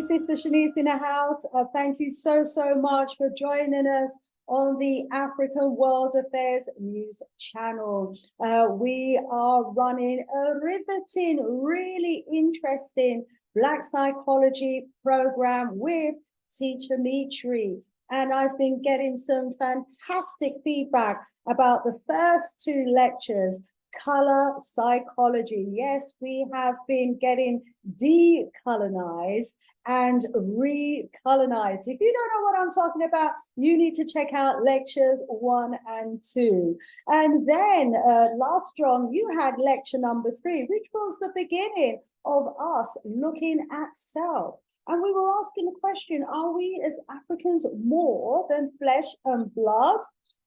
Sister Shanice in the house. Thank you so much for joining us on the African World Affairs News Channel. We are running a riveting, really interesting Black psychology program with Teacher Mitree. And I've been getting some fantastic feedback about the first two lectures. Color psychology. Yes, we have been getting decolonized and recolonized. If you don't know what I'm talking about, you need to check out lectures 1 and 2. And then last strong, you had lecture number 3, which was the beginning of us looking at self. And we were asking the question, are we as Africans more than flesh and blood?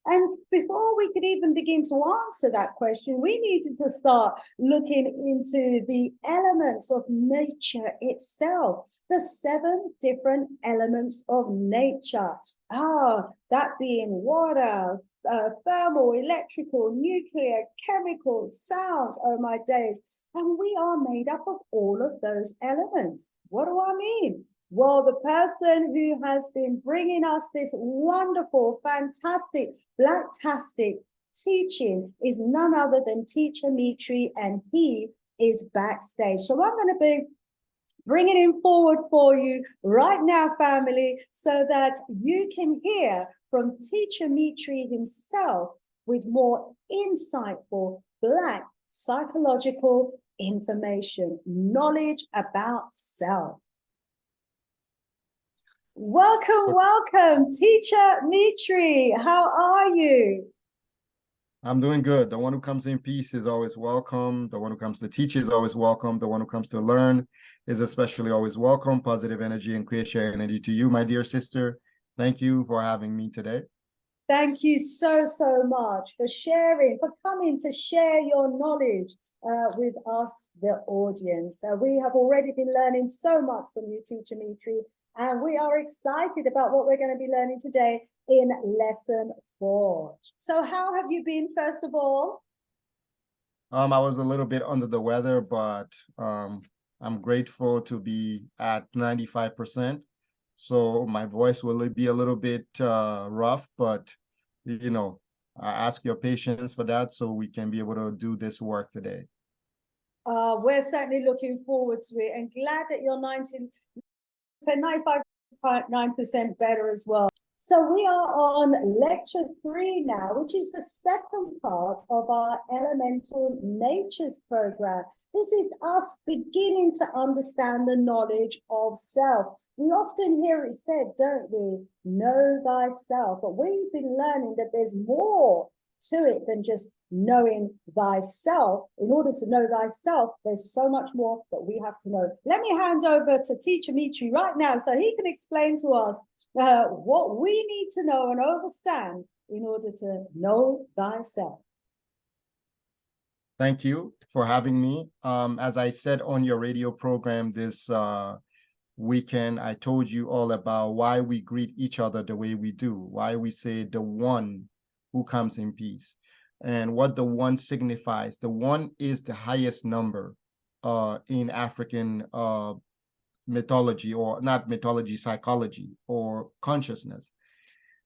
And before we could even begin to answer that question, we needed to start looking into the elements of nature itself, the 7 different elements of nature. That being water, thermal, electrical, nuclear, chemical, sound, oh my days. And we are made up of all of those elements. What do I mean? Well, the person who has been bringing us this wonderful, fantastic, blacktastic teaching is none other than Teacher Mitree, and he is backstage. So I'm going to be bringing him forward for you right now, family, so that you can hear from Teacher Mitree himself with more insightful Black psychological information, knowledge about self. Welcome, Teacher Mitree. How are you? I'm doing good. The one who comes in peace is always welcome. The one who comes to teach is always welcome. The one who comes to learn is especially always welcome. Positive energy and create share energy to you, my dear sister. Thank you for having me today. Thank you so much for sharing, for coming to share your knowledge with us, the audience. We have already been learning so much from you, Teacher Mitree, and we are excited about what we're going to be learning today in lesson 4. So how have you been, first of all? I was a little bit under the weather, but I'm grateful to be at 95%. So my voice will be a little bit rough, but you know, I ask your patience for that so we can be able to do this work today. We're certainly looking forward to it, and glad that you're 95.9% better as well. So we are on lecture 3 now, which is the second part of our Elemental Natures program. This is us beginning to understand the knowledge of self. We often hear it said, don't we? Know thyself. But we've been learning that there's more to it than just knowing thyself. In order to know thyself, there's so much more that we have to know. Let me hand over to Teacher Mitree right now so he can explain to us what we need to know and understand in order to know thyself. Thank you for having me. As I said on your radio program this weekend, I told you all about why we greet each other the way we do, why we say the one who comes in peace, and what the one signifies. The one is the highest number in African mythology, or not mythology, psychology or consciousness.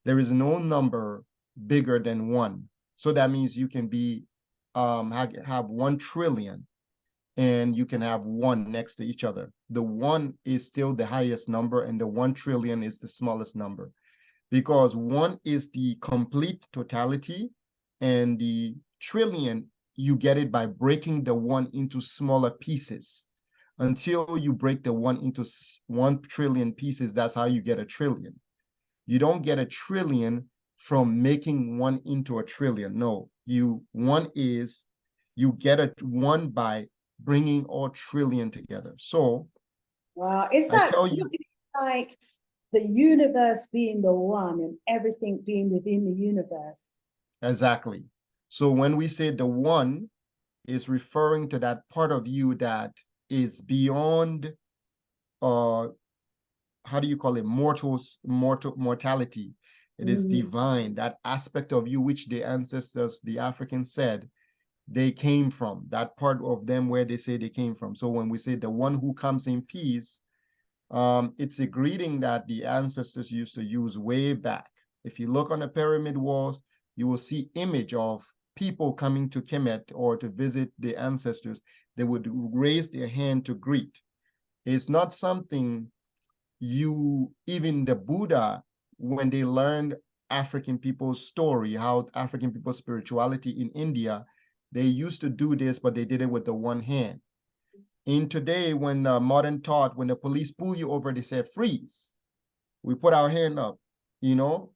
There is no number bigger than 1. So that means you can be have 1 trillion and you can have 1 next to each other. The 1 is still the highest number, and the 1 trillion is the smallest number, because 1 is the complete totality, and the trillion, you get it by breaking the 1 into smaller pieces. Until you break the 1 into 1 trillion pieces, that's how you get a trillion. You don't get a trillion from making 1 into a trillion. No, you get a 1 by bringing all trillion together. So wow, is that like the universe being the one and everything being within the universe? Exactly. So when we say the one, is referring to that part of you that is beyond how do you call it, mortality. It is divine, that aspect of you which the ancestors, the Africans, said they came from, that part of them where they say they came from. So when we say the one who comes in peace, It's a greeting that the ancestors used to use way back. If you look on the pyramid walls, you will see image of people coming to Kemet or to visit the ancestors. They would raise their hand to greet. It's not something even the Buddha, when they learned African people's story, how African people's spirituality in India, they used to do this, but they did it with the one hand. In today, when modern thought, when the police pull you over, they say freeze. We put our hand up. You know,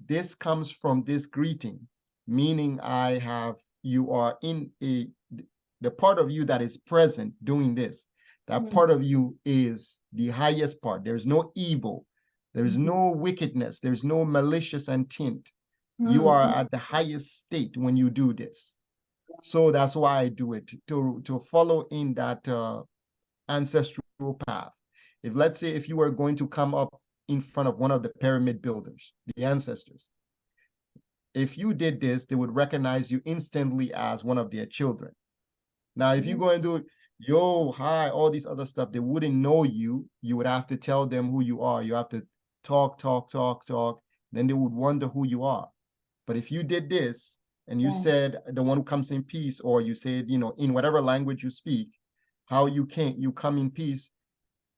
this comes from this greeting, meaning you are in the part of you that is present doing this. That part of you is the highest part. There's no evil. There's no wickedness. There's no malicious intent. You are at the highest state when you do this. So that's why I do it, to follow in that ancestral path. If, let's say, if you were going to come up in front of one of the pyramid builders, the ancestors, if you did this, they would recognize you instantly as one of their children. Now, if you go and do, yo, hi, all these other stuff, they wouldn't know you. You would have to tell them who you are. You have to talk. Then they would wonder who you are. But if you did this and you said the one who comes in peace, or you said, in whatever language you speak, how you come in peace,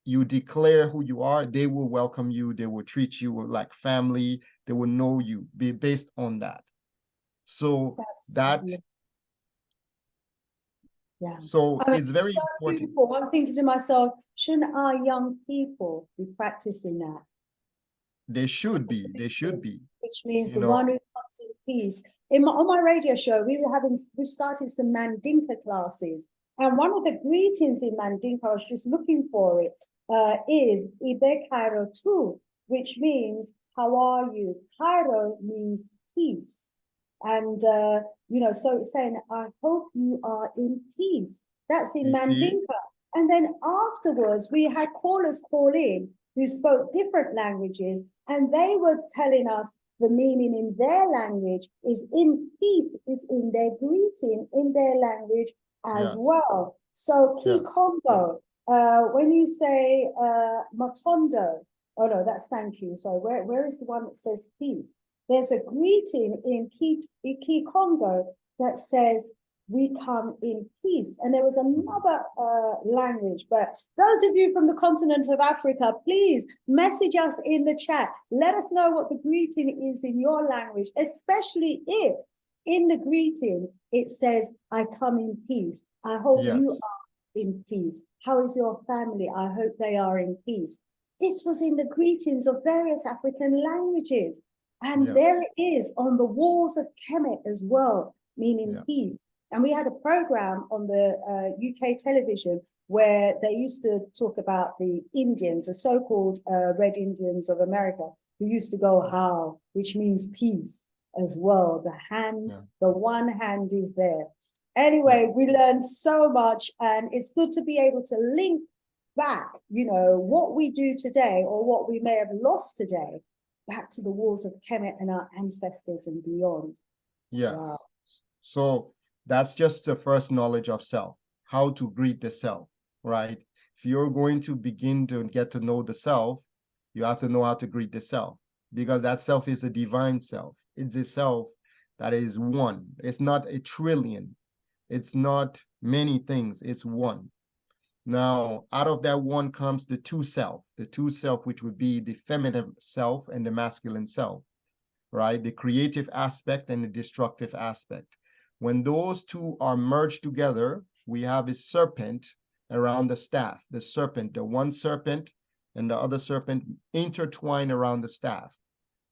you declare who you are, they will welcome you. They will treat you like family. They will know you based on that. So it's very important. Beautiful. I'm thinking to myself, shouldn't our young people be practicing that? They should be. Which means the one who comes in peace. On my radio show, we started some Mandinka classes. And one of the greetings in Mandinka, I was just looking for it, is Ibe Cairo Tu, which means, how are you? Cairo means peace. And, so it's saying, I hope you are in peace. That's in Mandinka. And then afterwards, we had callers call in who spoke different languages, and they were telling us the meaning in their language is in peace, is in their greeting, in their language as well. So Kikongo, when you say Matondo, oh no, that's thank you. So where is the one that says peace? There's a greeting in Kikongo that says, we come in peace. And there was another language, but those of you from the continent of Africa, please message us in the chat. Let us know what the greeting is in your language, especially if in the greeting it says, I come in peace. I hope you are in peace. How is your family? I hope they are in peace. This was in the greetings of various African languages. And there it is on the walls of Kemet as well, meaning peace. And we had a program on the UK television where they used to talk about the Indians, the so-called Red Indians of America, who used to go how, which means peace as well. The one hand is there. Anyway, we learned so much, and it's good to be able to link back, what we do today or what we may have lost today back to the walls of Kemet and our ancestors and beyond. Yes. Wow. So that's just the first knowledge of self, how to greet the self, right? If you're going to begin to get to know the self, you have to know how to greet the self, because that self is a divine self. It's a self that is one. It's not a trillion. It's not many things. It's one. Now, out of that one comes the two self, which would be the feminine self and the masculine self, right? The creative aspect and the destructive aspect. When those two are merged together, we have a serpent around the staff. The serpent, the one serpent and the other serpent intertwine around the staff.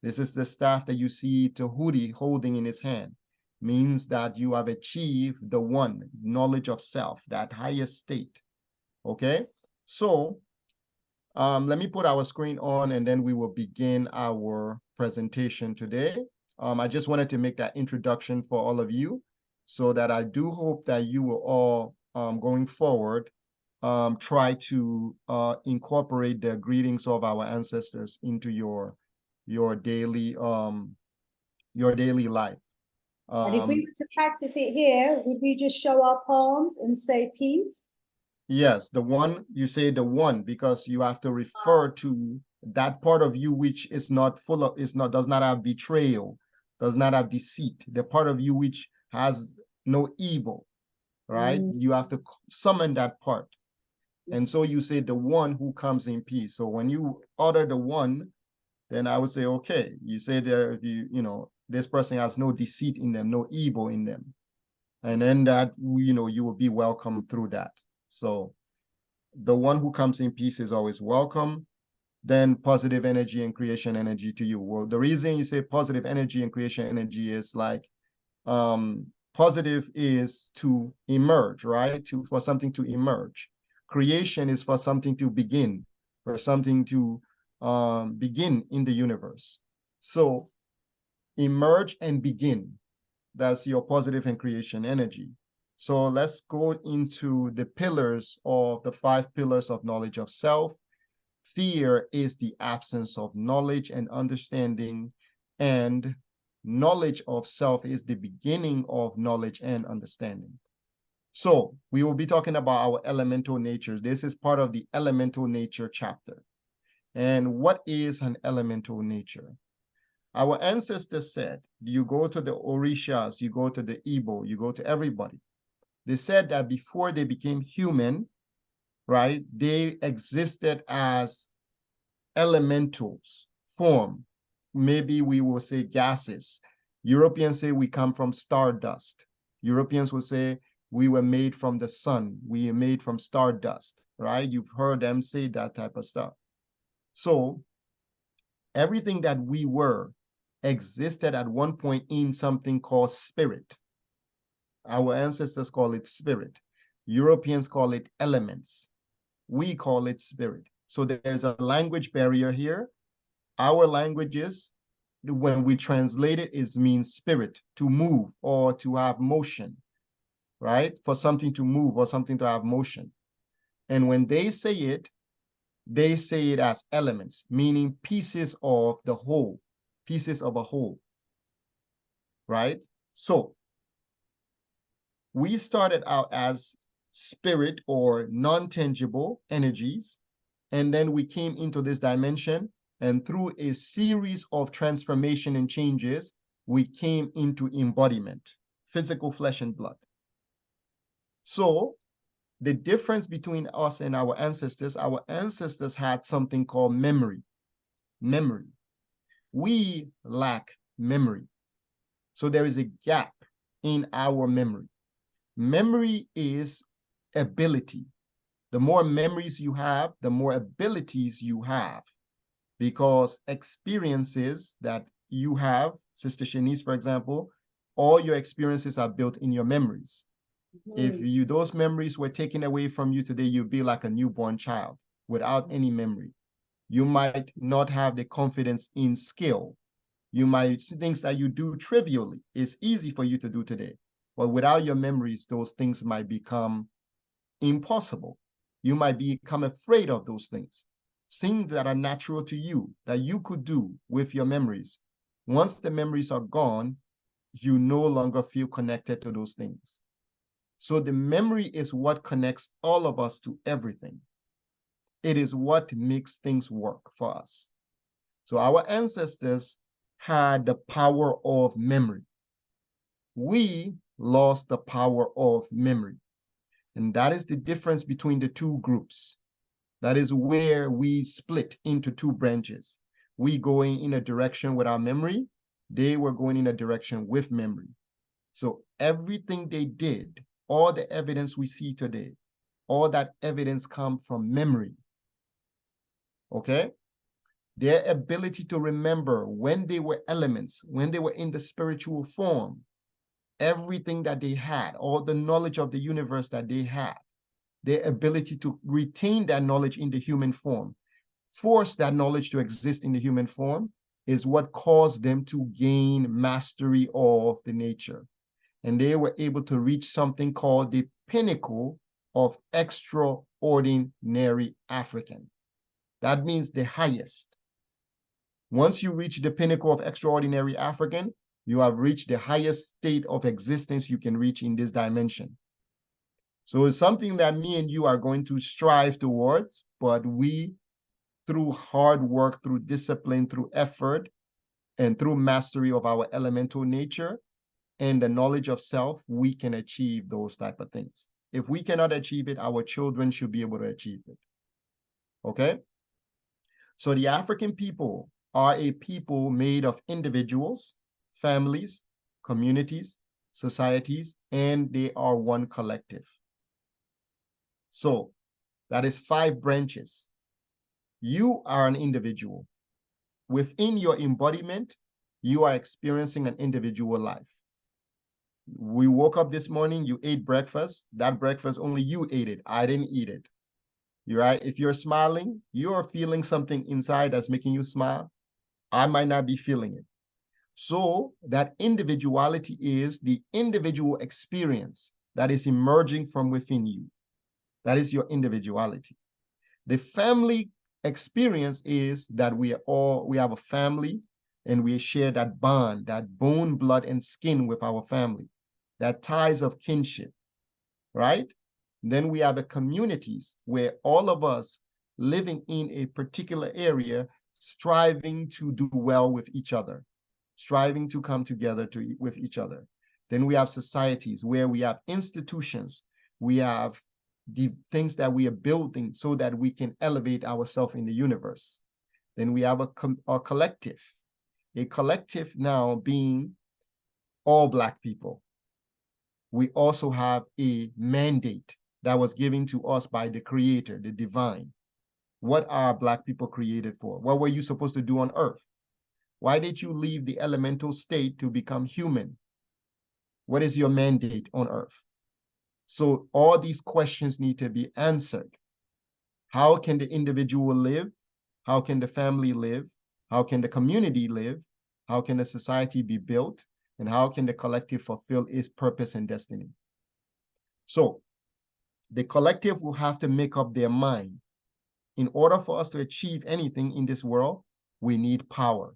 This is the staff that you see Tahuti holding in his hand. Means that you have achieved the one, knowledge of self, that highest state. Okay? So let me put our screen on, and then we will begin our presentation today. I just wanted to make that introduction for all of you, so that I do hope that you will all, going forward, try to incorporate the greetings of our ancestors into your daily life. And if we were to practice it here, would we just show our palms and say peace? Yes, the one, you say the one because you have to refer to that part of you which is not full of, is not, does not have betrayal, does not have deceit, the part of you which has no evil, right? Mm, You have to summon that part. And so you say the one who comes in peace. So when you utter the one, then I would say, okay, you say that if you know, this person has no deceit in them, no evil in them. And then that, you know, you will be welcome through that. So the one who comes in peace is always welcome. Then positive energy and creation energy to you. Well, the reason you say positive energy and creation energy is like, positive is to emerge, right? For something to emerge. Creation is for something to begin, for something to begin in the universe. So emerge and begin. That's your positive and creation energy. So let's go into the pillars of the 5 pillars of knowledge of self. Fear is the absence of knowledge and understanding, and knowledge of self is the beginning of knowledge and understanding. So we will be talking about our elemental natures. This is part of the elemental nature chapter. And what is an elemental nature? Our ancestors said, you go to the Orishas, you go to the Igbo, you go to everybody. They said that before they became human, right, they existed as elementals, form. Maybe we will say gases. Europeans say we come from stardust. Europeans will say we were made from the sun. We are made from stardust, right? You've heard them say that type of stuff. So everything that we were existed at one point in something called spirit. Our ancestors call it spirit. Europeans call it elements. We call it spirit. So there's a language barrier here. Our languages, when we translate it, it means spirit, to move or to have motion, right? For something to move or something to have motion. And when they say it as elements, meaning pieces of the whole, pieces of a whole, right? So we started out as spirit or non-tangible energies, and then we came into this dimension, and through a series of transformation and changes, we came into embodiment, physical flesh and blood. So the difference between us and our ancestors had something called memory. Memory. We lack memory. So there is a gap in our memory. Memory is ability. The more memories you have, the more abilities you have, because experiences that you have, Sister Shanice, for example, all your experiences are built in your memories. If those memories were taken away from you today, you'd be like a newborn child without any memory. You might not have the confidence in skill. You might see things that you do trivially. It's easy for you to do today, but without your memories, those things might become impossible. You might become afraid of those things that are natural to you, that you could do with your memories. Once the memories are gone, you no longer feel connected to those things. So the memory is what connects all of us to everything. It is what makes things work for us. So our ancestors had the power of memory. We lost the power of memory. And that is the difference between the two groups. That is where we split into two branches. We going in a direction with our memory. They were going in a direction with memory. So everything they did, all the evidence we see today, all that evidence comes from memory. Okay? Their ability to remember when they were elements, when they were in the spiritual form, everything that they had, all the knowledge of the universe that they had, their ability to retain that knowledge in the human form, force that knowledge to exist in the human form, is what caused them to gain mastery of the nature. And they were able to reach something called the pinnacle of extraordinary African. That means the highest. Once you reach the pinnacle of extraordinary African, you have reached the highest state of existence you can reach in this dimension. So it's something that me and you are going to strive towards, but we, through hard work, through discipline, through effort, and through mastery of our elemental nature and the knowledge of self, we can achieve those type of things. If we cannot achieve it, our children should be able to achieve it. Okay? So the African people are a people made of individuals, families, communities, societies, and they are one collective. So that is 5 branches. You are an individual. Within your embodiment, you are experiencing an individual life. We woke up this morning, you ate breakfast. That breakfast, only you ate it. I didn't eat it. You're right. If you're smiling, you're feeling something inside that's making you smile. I might not be feeling it. So that individuality is the individual experience that is emerging from within you. That is your individuality. The family experience is that we have a family and we share that bond, that bone, blood, and skin with our family, that ties of kinship, right? Then we have the communities where all of us living in a particular area, striving to do well with each other, striving to come together with each other. Then we have societies where we have institutions, we have the things that we are building so that we can elevate ourselves in the universe. Then we have a collective now being all Black people. We also have a mandate that was given to us by the Creator, the divine. What are Black people created for? What were you supposed to do on earth? Why did you leave the elemental state to become human? What is your mandate on earth? So all these questions need to be answered. How can the individual live? How can the family live? How can the community live? How can the society be built? And how can the collective fulfill its purpose and destiny? So the collective will have to make up their mind. In order for us to achieve anything in this world, we need power.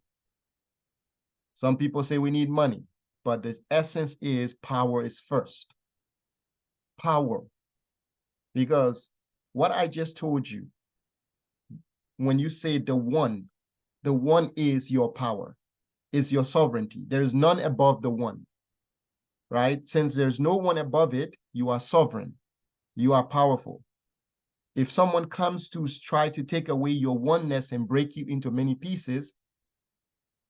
Some people say we need money, but the essence is power is first. Power. Because what I just told you, when you say the one is your power, is your sovereignty. There is none above the one, right? Since there's no one above it, you are sovereign. You are powerful. If someone comes to try to take away your oneness and break you into many pieces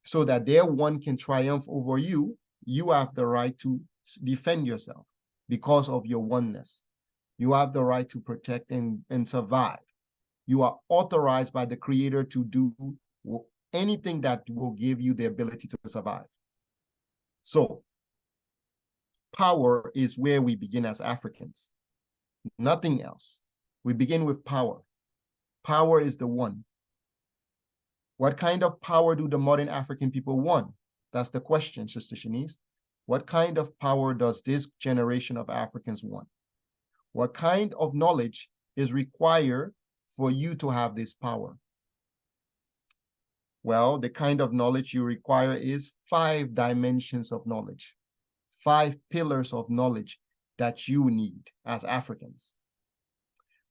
so that their one can triumph over you, you have the right to defend yourself because of your oneness. You have the right to protect and survive. You are authorized by the Creator to do anything that will give you the ability to survive. So, power is where we begin as Africans. Nothing else. We begin with power. Power is the one. What kind of power do the modern African people want? That's the question, Sister Shanice. What kind of power does this generation of Africans want? What kind of knowledge is required for you to have this power? Well, the kind of knowledge you require is 5 dimensions of knowledge, 5 pillars of knowledge that you need as Africans.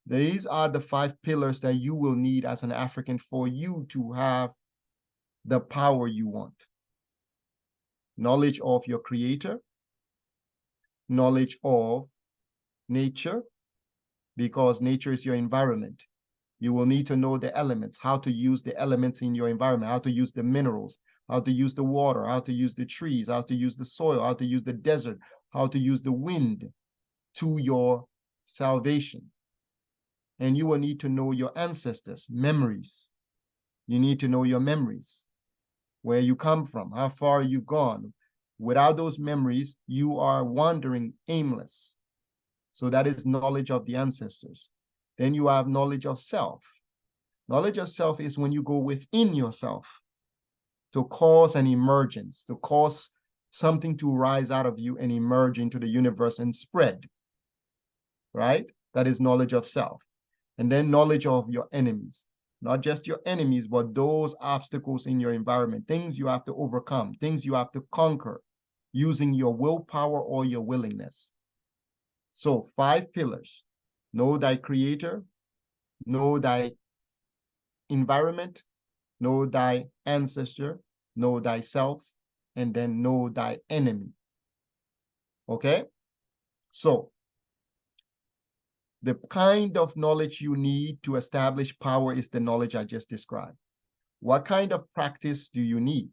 These are the 5 pillars that you will need as an African for you to have the power you want. Knowledge of your Creator, knowledge of nature, because nature is your environment. You will need to know the elements, how to use the elements in your environment, how to use the minerals, how to use the water, how to use the trees, how to use the soil, how to use the desert, how to use the wind to your salvation. And you will need to know your ancestors, memories. You need to know your memories, where you come from, how far you've gone. Without those memories, you are wandering aimless. So that is knowledge of the ancestors. Then you have knowledge of self. Knowledge of self is when you go within yourself to cause an emergence, to cause something to rise out of you and emerge into the universe and spread, right? That is knowledge of self. And then knowledge of your enemies, not just your enemies, but those obstacles in your environment, things you have to overcome, things you have to conquer using your willpower or your willingness. So 5 pillars: know thy creator, know thy environment, know thy ancestor, know thyself, and then know thy enemy. Okay? So the kind of knowledge you need to establish power is the knowledge I just described. What kind of practice do you need?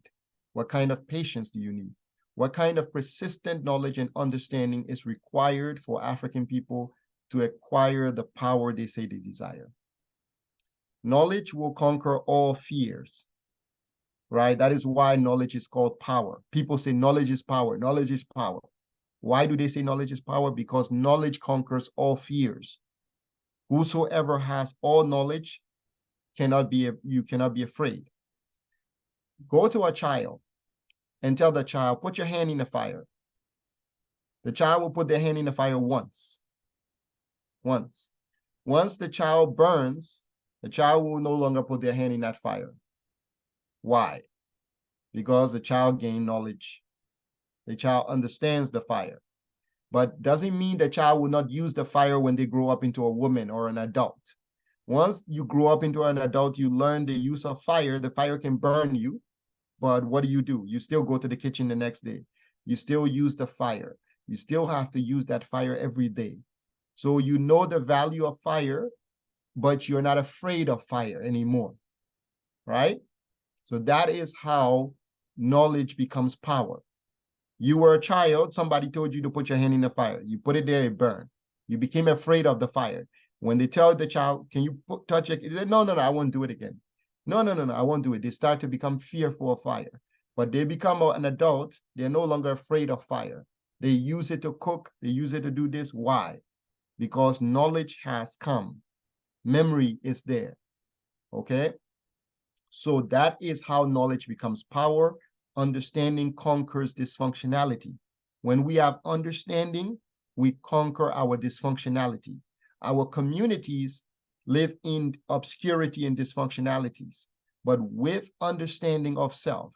What kind of patience do you need? What kind of persistent knowledge and understanding is required for African people to acquire the power they say they desire? Knowledge will conquer all fears, right? That is why knowledge is called power. People say knowledge is power. Knowledge is power. Why do they say knowledge is power? Because knowledge conquers all fears. Whosoever has all knowledge you cannot be afraid. Go to a child and tell the child, put your hand in the fire. The child will put their hand in the fire once. Once. Once the child burns, the child will no longer put their hand in that fire. Why? Because the child gained knowledge. The child understands the fire. But doesn't mean the child will not use the fire when they grow up into a woman or an adult. Once you grow up into an adult, you learn the use of fire. The fire can burn you, but what do? You still go to the kitchen the next day. You still use the fire. You still have to use that fire every day. So you know the value of fire, but you're not afraid of fire anymore, right? So that is how knowledge becomes power. You were a child, somebody told you to put your hand in the fire. You put it there, it burned. You became afraid of the fire. When they tell the child, can you touch it? He said, no, I won't do it again. No, I won't do it. They start to become fearful of fire. But they become an adult, they're no longer afraid of fire. They use it to cook, they use it to do this. Why? Because knowledge has come. Memory is there, okay? So that is how knowledge becomes power. Understanding conquers dysfunctionality. When we have understanding, we conquer our dysfunctionality. Our communities live in obscurity and dysfunctionalities, but with understanding of self,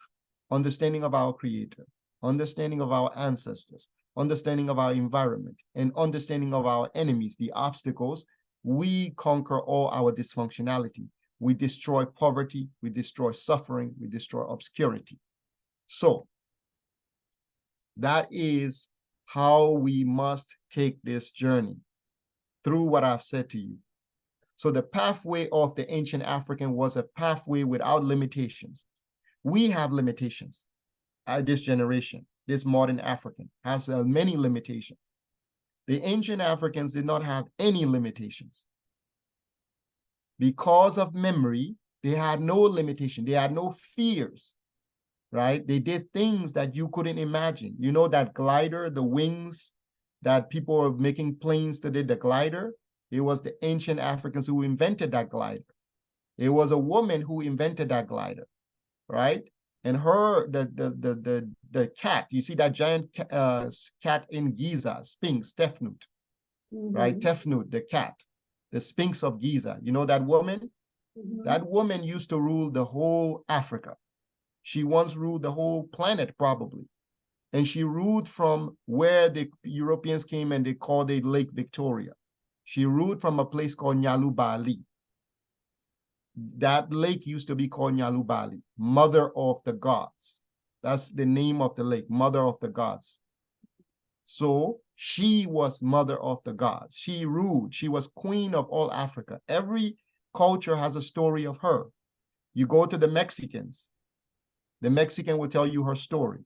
understanding of our creator, understanding of our ancestors, understanding of our environment, and understanding of our enemies, the obstacles, we conquer all our dysfunctionality. We destroy poverty, we destroy suffering, we destroy obscurity. So that is how we must take this journey through what I've said to you. So the pathway of the ancient African was a pathway without limitations. We have limitations. This generation, this modern African has many limitations. The ancient Africans did not have any limitations. Because of memory, they had no limitation. They had no fears, right? They did things that you couldn't imagine. You know that glider, the wings that people are making planes today, the glider? It was the ancient Africans who invented that glider. It was a woman who invented that glider, right? And her, the cat, you see that giant cat in Giza, Sphinx, Tefnut, right? Tefnut, the cat, the Sphinx of Giza. You know that woman? That woman used to rule the whole Africa. She once ruled the whole planet, probably. And she ruled from where the Europeans came and they called it Lake Victoria. She ruled from a place called Nyalubali. That lake used to be called Nyalubali, Mother of the Gods. That's the name of the lake, Mother of the Gods. So she was Mother of the Gods. She ruled. She was Queen of all Africa. Every culture has a story of her. You go to the Mexicans, the Mexican will tell you her story.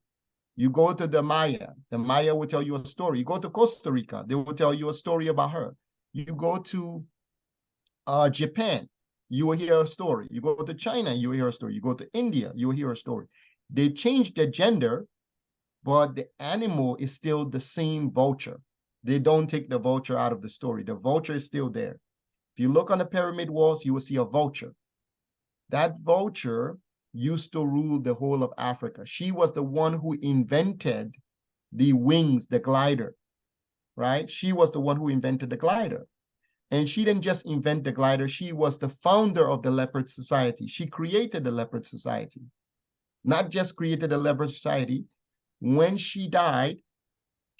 You go to the Maya will tell you a story. You go to Costa Rica, they will tell you a story about her. You go to Japan, you will hear a story. You go to China, you will hear a story. You go to India, you will hear a story. They changed the gender, but the animal is still the same vulture. They don't take the vulture out of the story. The vulture is still there. If you look on the pyramid walls, you will see a vulture. That vulture used to rule the whole of Africa. She was the one who invented the wings, the glider, right? She was the one who invented the glider. And she didn't just invent the glider, she was the founder of the Leopard Society. She created the Leopard Society. Not just created the Leopard Society. When she died,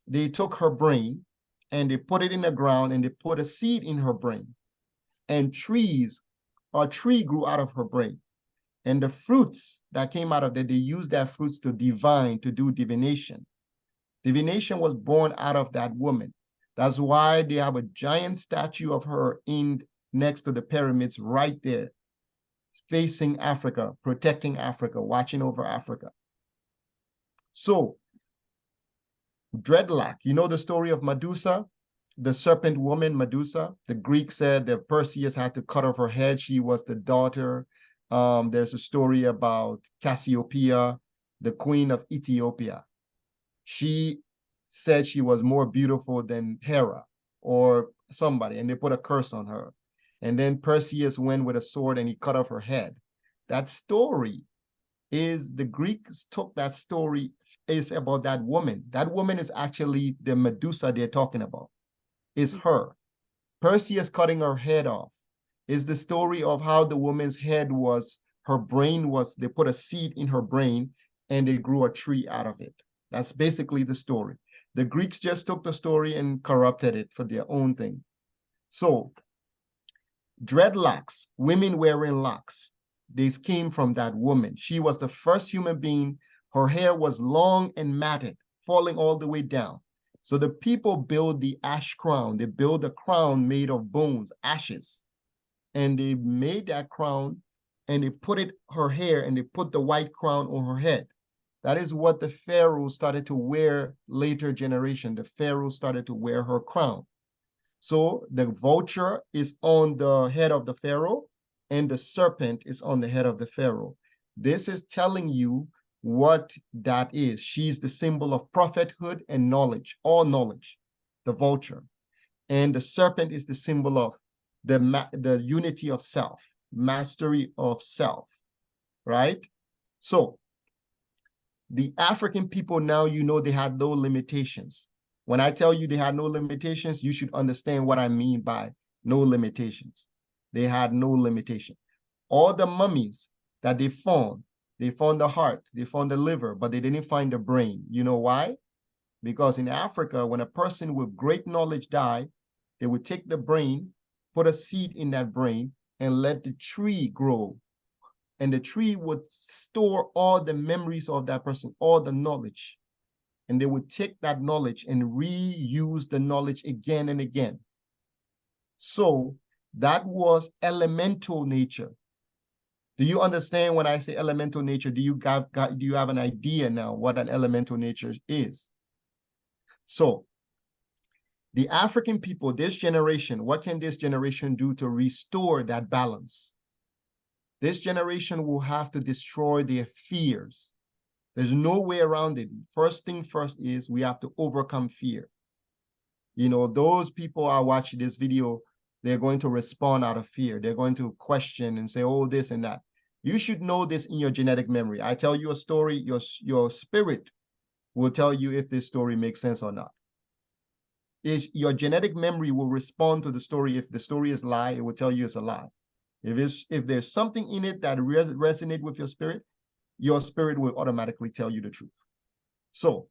they took her brain and they put it in the ground, and they put a seed in her brain. And a tree grew out of her brain. And the fruits that came out of that, they used that fruits to divine, to do divination. Divination was born out of that woman. That's why they have a giant statue of her in next to the pyramids right there, facing Africa, protecting Africa, watching over Africa. So, dreadlock, you know the story of Medusa, the serpent woman, Medusa? The Greek said that Perseus had to cut off her head. She was the daughter. There's a story about Cassiopeia, the queen of Ethiopia. She said she was more beautiful than Hera or somebody, and they put a curse on her. And then Perseus went with a sword and he cut off her head. That story is, the Greeks took that story, is about that woman. That woman is actually the Medusa they're talking about. Is her. Perseus cutting her head off is the story of how the woman's head was, her brain was, they put a seed in her brain and they grew a tree out of it. That's basically the story. The Greeks just took the story and corrupted it for their own thing. So, dreadlocks, women wearing locks, they came from that woman. She was the first human being. Her hair was long and matted, falling all the way down. So the people build the ash crown. They build a crown made of bones, ashes. And they made that crown and they put it, her hair, and they put the white crown on her head. That is what the pharaoh started to wear later generation. The pharaoh started to wear her crown. So the vulture is on the head of the pharaoh and the serpent is on the head of the pharaoh. This is telling you what that is. She's the symbol of prophethood and knowledge, all knowledge, the vulture. And the serpent is the symbol of the unity of self, mastery of self, right? So the African people now, you know, they had no limitations. When I tell you they had no limitations, you should understand what I mean by no limitations. They had no limitation. All the mummies that they found the heart, they found the liver, but they didn't find the brain. You know why? Because in Africa, when a person with great knowledge died, they would take the brain, put a seed in that brain, and let the tree grow. And the tree would store all the memories of that person, all the knowledge. And they would take that knowledge and reuse the knowledge again and again. So that was elemental nature. Do you understand when I say elemental nature? Do you have an idea now what an elemental nature is? So the African people, this generation, what can this generation do to restore that balance? This generation will have to destroy their fears. There's no way around it. First thing first is we have to overcome fear. You know, those people are watching this video, they're going to respond out of fear. They're going to question and say, oh, this and that. You should know this in your genetic memory. I tell you a story, your spirit will tell you if this story makes sense or not. Your genetic memory will respond to the story. If the story is a lie, it will tell you it's a lie. If there's something in it that resonates with your spirit will automatically tell you the truth. So,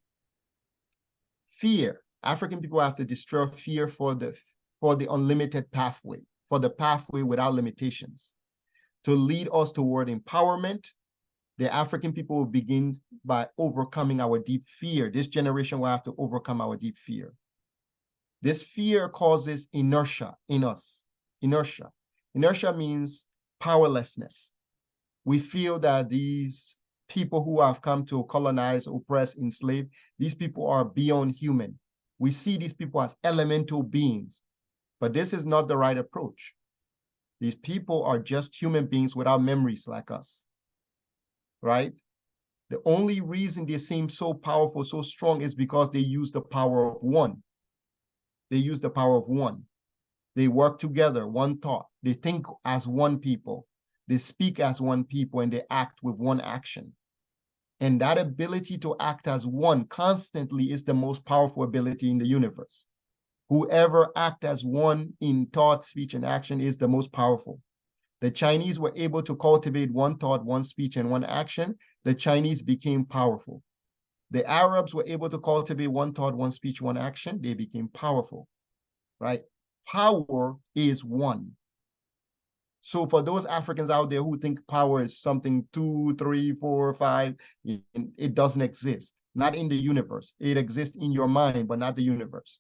fear. African people have to destroy fear for the unlimited pathway, for the pathway without limitations. To lead us toward empowerment, the African people will begin by overcoming our deep fear. This generation will have to overcome our deep fear. This fear causes inertia in us. Inertia. Inertia means powerlessness. We feel that these people who have come to colonize, oppress, enslave, these people are beyond human. We see these people as elemental beings, but this is not the right approach. These people are just human beings without memories like us, right? The only reason they seem so powerful, so strong is because they use the power of one. They use the power of one. They work together, one thought. They think as one people. They speak as one people, and they act with one action. And that ability to act as one constantly is the most powerful ability in the universe. Whoever acts as one in thought, speech, and action is the most powerful. The Chinese were able to cultivate one thought, one speech, and one action. The Chinese became powerful. The Arabs were able to cultivate one thought, one speech, one action. They became powerful, right? Power is one. So for those Africans out there who think power is something 2, 3, 4, 5, it doesn't exist. Not in the universe. It exists in your mind, but not the universe.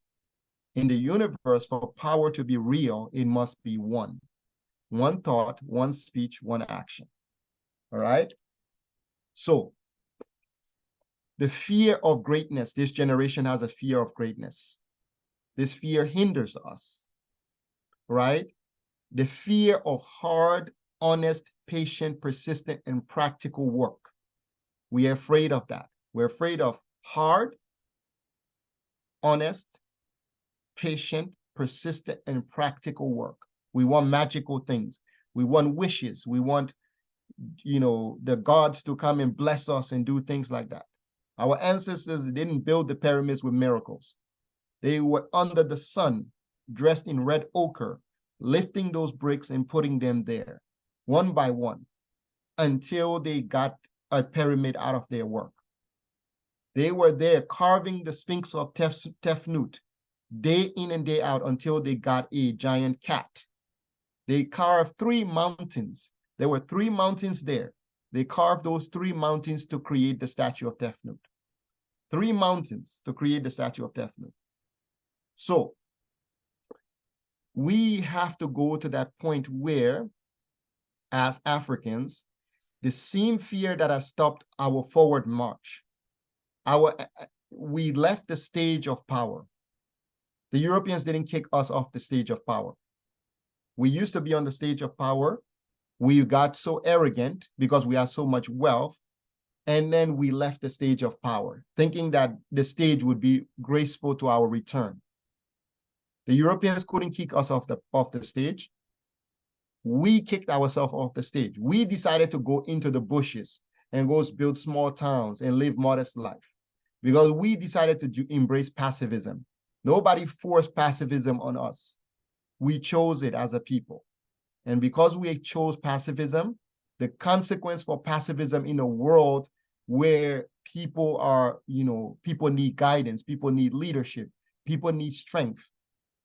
In the universe, for power to be real, it must be one. One thought, one speech, one action. All right? So the fear of greatness, this generation has a fear of greatness. This fear hinders us, right? The fear of hard, honest, patient, persistent, and practical work. We are afraid of that. We're afraid of hard, honest, patient, persistent, and practical work. We want magical things. We want wishes. We want, the gods to come and bless us and do things like that. Our ancestors didn't build the pyramids with miracles. They were under the sun, dressed in red ochre, lifting those bricks and putting them there, one by one, until they got a pyramid out of their work. They were there carving the Sphinx of Tefnut day in and day out until they got a giant cat. They carved 3 mountains. There were 3 mountains there. They carved those 3 mountains to create the statue of Tefnut. 3 mountains to create the statue of Tefnut. So we have to go to that point where, as Africans, the same fear that has stopped our forward march, we left the stage of power. The Europeans didn't kick us off the stage of power. We used to be on the stage of power. We got so arrogant because we had so much wealth, and then we left the stage of power, thinking that the stage would be graceful to our return. The Europeans couldn't kick us off the stage. We kicked ourselves off the stage. We decided to go into the bushes and go build small towns and live modest life because we decided to embrace pacifism. Nobody forced pacifism on us. We chose it as a people. And because we chose pacifism, the consequence for pacifism in a world where people are, people need guidance, people need leadership, people need strength.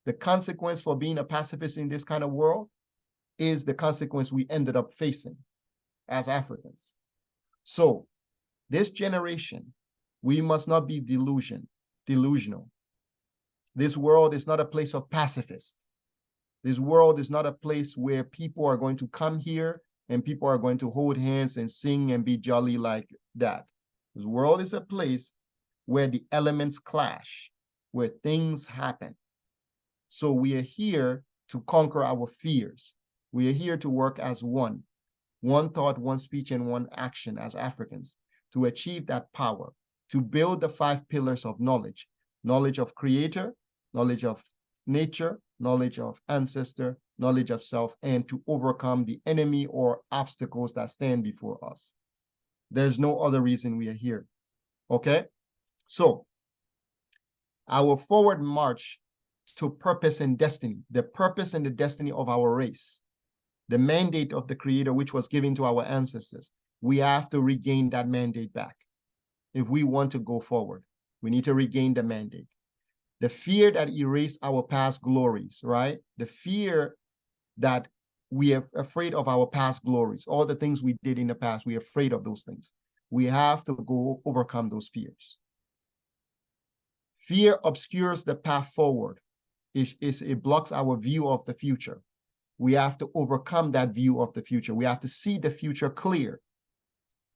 The consequence for being a pacifist in this kind of world is the consequence we ended up facing as Africans. So this generation, we must not be delusional. This world is not a place of pacifists. This world is not a place where people are going to come here and people are going to hold hands and sing and be jolly like that. This world is a place where the elements clash, where things happen. So we are here to conquer our fears. We are here to work as one thought, one speech, and one action as Africans to achieve that power, to build the 5 pillars of knowledge: knowledge of creator, knowledge of nature, knowledge of ancestor, knowledge of self, and to overcome the enemy or obstacles that stand before us. There's no other reason we are here. Okay? So our forward march to purpose and destiny, the purpose and the destiny of our race, the mandate of the Creator which was given to our ancestors, we have to regain that mandate back. If we want to go forward, we need to regain the mandate. The fear that erased our past glories, right? The fear that we are afraid of our past glories, all the things we did in the past, we're afraid of those things. We have to go overcome those fears. Fear obscures the path forward. It blocks our view of the future. We have to overcome that view of the future. We have to see the future clear.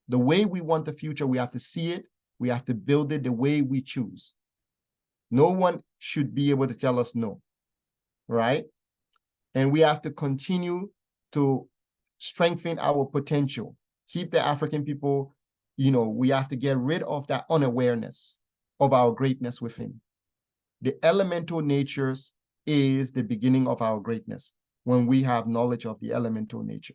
The way we want the future, we have to see it. We have to build it the way we choose. No one should be able to tell us no, right? And we have to continue to strengthen our potential. Keep the African people, we have to get rid of that unawareness of our greatness within. The elemental natures is the beginning of our greatness when we have knowledge of the elemental nature.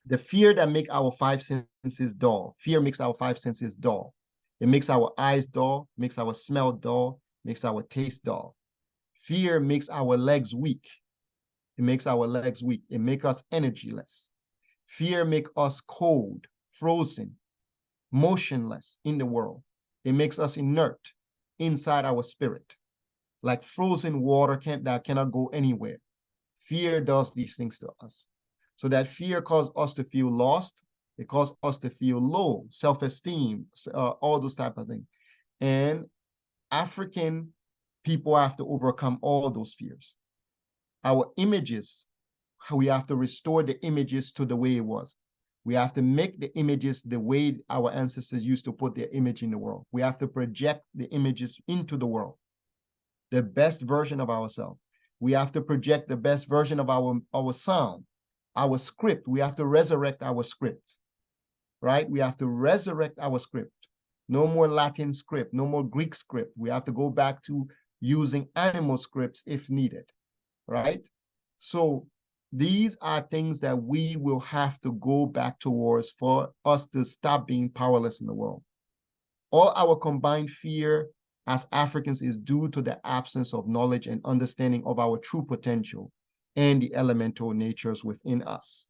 The fear that makes our 5 senses dull. Fear makes our 5 senses dull. It makes our eyes dull, makes our smell dull, makes our taste dull. Fear makes our legs weak. It makes our legs weak. It makes us energyless. Fear makes us cold, frozen, motionless in the world. It makes us inert inside our spirit, like frozen water that cannot go anywhere. Fear does these things to us. So that fear causes us to feel lost. It causes us to feel low, self-esteem, all those type of things. And African people have to overcome all those fears. Our images, we have to restore the images to the way it was. We have to make the images the way our ancestors used to put their image in the world. We have to project the images into the world, the best version of ourselves. We have to project the best version of our sound, our script. We have to resurrect our script, right? We have to resurrect our script. No more Latin script, no more Greek script. We have to go back to using animal scripts if needed, right? So these are things that we will have to go back towards for us to stop being powerless in the world. All our combined fear as Africans is due to the absence of knowledge and understanding of our true potential and the elemental natures within us.